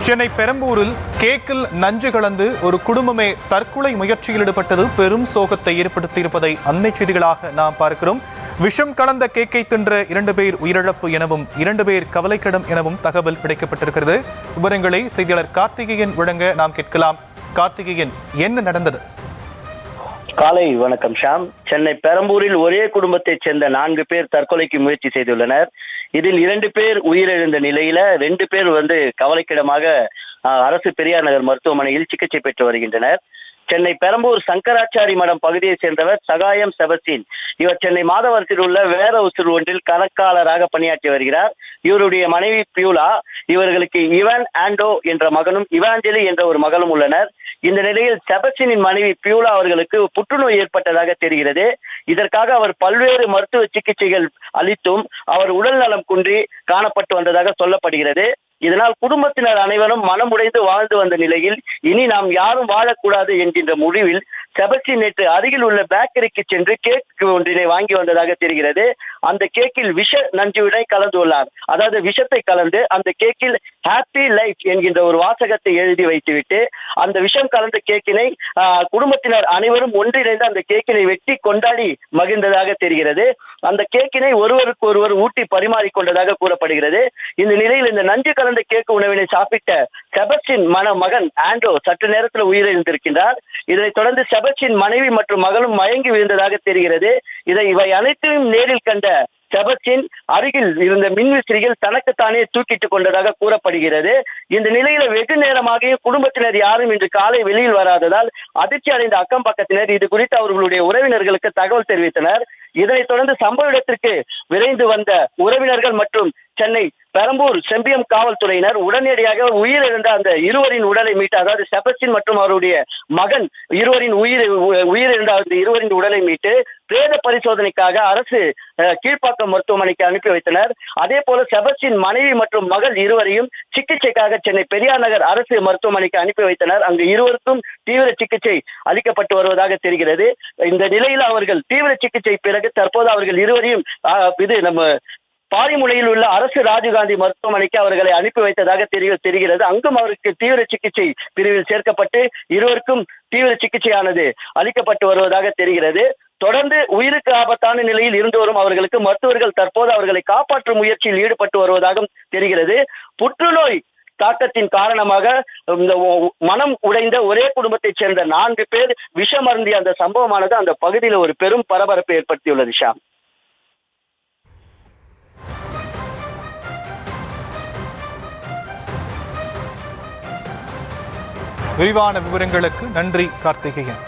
சென்னை பெரம்பூரில் கேக்கில் நஞ்சு கலந்து ஒரு குடும்பமே தற்கொலை முயற்சியில் ஈடுபட்டது பெரும் சோகத்தை ஏற்படுத்தியிருப்பதை அண்மை செய்திகளாக நாம் பார்க்கிறோம். விஷம் கலந்த கேக்கை தின்ற 2 பேர் உயிரிழப்பு எனவும் 2 பேர் கவலைக்கிடம் எனவும் தகவல் கிடைக்கப்பட்டிருக்கிறது. விவரங்களை செய்தியாளர் கார்த்திகேயன் வழங்க நாம் கேட்கலாம். கார்த்திகேயன், என்ன நடந்தது? காலை வணக்கம் ஷாம். சென்னை பெரம்பூரில் ஒரே குடும்பத்தைச் சேர்ந்த 4 பேர் தற்கொலைக்கு முயற்சி செய்துள்ளனர். இதில் 2 பேர் உயிரிழந்த நிலையில 2 பேர் கவலைக்கிடமாக அரசு பெரியார் நகர் மருத்துவமனையில் சிகிச்சை பெற்று வருகின்றனர். சென்னை பெரம்பூர் சங்கராச்சாரி மடம் பகுதியைச் சேர்ந்தவர் சகாயம் செபஸ்டின். இவர் சென்னை மாதவரத்தில் உள்ள வேற ஹவுஸ் ஒன்றில் கணக்காளராக பணியாற்றி வருகிறார். இவருடைய மனைவி பியூலா, இவர்களுக்கு இவான் ஆண்டோ என்ற மகனும் இவாஞ்சலி என்ற ஒரு மகளும் உள்ளனர். இந்த நிலையில் செபஸ்டினின் மனைவி பியூலா அவர்களுக்கு புற்றுநோய் ஏற்பட்டதாக தெரிகிறது. இதற்காக அவர் பல்வேறு மருத்துவ சிகிச்சைகள் அளித்தும் அவர் உடல் நலம் குன்றி காணப்பட்டு வந்ததாக சொல்லப்படுகிறது. இதனால் குடும்பத்தினர் அனைவரும் மனமுடைந்து வாழ்ந்து வந்த நிலையில் இனி நாம் யாரும் வாழக்கூடாது என்கின்ற முடிவில் செபஸ்டின் நேற்று அருகில் உள்ள பேக்கரிக்கு சென்று கேக் ஒன்றினை வாங்கி வந்ததாக தெரிகிறது. அந்த கேக்கில் விஷ நஞ்சுவினை கலந்துள்ளார். அதாவது விஷத்தை கலந்து அந்த கேக்கில் ஹாப்பி லைஃப் என்கின்ற ஒரு வாசகத்தை எழுதி வைத்துவிட்டு அந்த விஷம் கலந்த கேக்கினை குடும்பத்தினர் அனைவரும் ஒன்றிணைந்து அந்த கேக்கினை வெட்டி கொண்டாடி மகிழ்ந்ததாக தெரிகிறது. அந்த கேக்கினை ஒருவருக்கு ஒருவர் ஊட்டி பரிமாறிக்கொண்டதாக கூறப்படுகிறது. இந்த நிலையில் இந்த நஞ்சு கலந்த கேக்கு உணவினை சாப்பிட்ட செபஸ்டின் மகன் ஆண்டோ சற்று நேரத்தில் உயிரிழந்திருக்கின்றார். இதனைத் தொடர்ந்து செபஸ்டின் மனைவி மற்றும் மகளும் மயங்கி விழுந்ததாக தெரிகிறது. இவை அனைத்தையும் நேரில் கண்ட செபஸ்டின் அருகில் இருந்த மின்விசிறிகள் தனக்குத்தானே தூக்கிட்டுக் கொண்டதாக கூறப்படுகிறது. இந்த நிலையில வெகு நேரமாக குடும்பத்தினர் யாரும் இன்று காலை வெளியில் வராததால் அதிர்ச்சி அடைந்த அக்கம் பக்கத்தினர் இது குறித்து அவர்களுடைய உறவினர்களுக்கு தகவல் தெரிவித்தனர். இதனைத் தொடர்ந்து சம்பவ இடத்திற்கு விரைந்து வந்த உறவினர்கள் மற்றும் சென்னை பெரம்பூர் செம்பியம் காவல்துறையினர் உடனடியாக உயிரிழந்த அந்த இருவரின் உடலை மீட்டு, அதாவது செபஸ்டின் மற்றும் அவருடைய மகன் உயிரிழந்த அந்த இருவரின் உடலை மீட்டு பிரேத பரிசோதனைக்காக அரசு கீழ்ப்பாக்கம் மருத்துவமனைக்கு அனுப்பி வைத்தனர். அதே போல செபஸ்டின் மனைவி மற்றும் மகள் இருவரையும் சிகிச்சைக்காக சென்னை பெரியார் நகர் அரசு மருத்துவமனைக்கு அனுப்பி வைத்தனர். அங்கு இருவருக்கும் தீவிர சிகிச்சை அளிக்கப்பட்டு வருவதாக தெரிகிறது. இந்த நிலையில் அவர்கள் தீவிர சிகிச்சை பிறகு தற்போது அவர்கள் இருவரையும் நம்ம பாரிமுனையில் உள்ள அரசு ராஜீவ்காந்தி மருத்துவமனைக்கு அவர்களை அனுப்பி வைத்ததாக தெரிகிறது. அங்கும் அவருக்கு தீவிர சிகிச்சை பிரிவில் சேர்க்கப்பட்டு இருவருக்கும் தீவிர சிகிச்சையானது அளிக்கப்பட்டு வருவதாக தெரிகிறது. தொடர்ந்து உயிருக்கு ஆபத்தான நிலையில் இருந்து வரும் அவர்களுக்கு மருத்துவர்கள் தற்போது அவர்களை காப்பாற்றும் முயற்சியில் ஈடுபட்டு வருவதாகவும் தெரிகிறது. புற்றுநோய் தாக்கத்தின் காரணமாக இந்த மனம் உடைந்த ஒரே குடும்பத்தைச் சேர்ந்த 4 பேர் விஷம் அருந்திய அந்த சம்பவமானது அந்த பகுதியில் ஒரு பெரும் பரபரப்பை ஏற்படுத்தியுள்ளது. ஷாம், விரிவான விவரங்களுக்கு நன்றி கார்த்திகேயன்.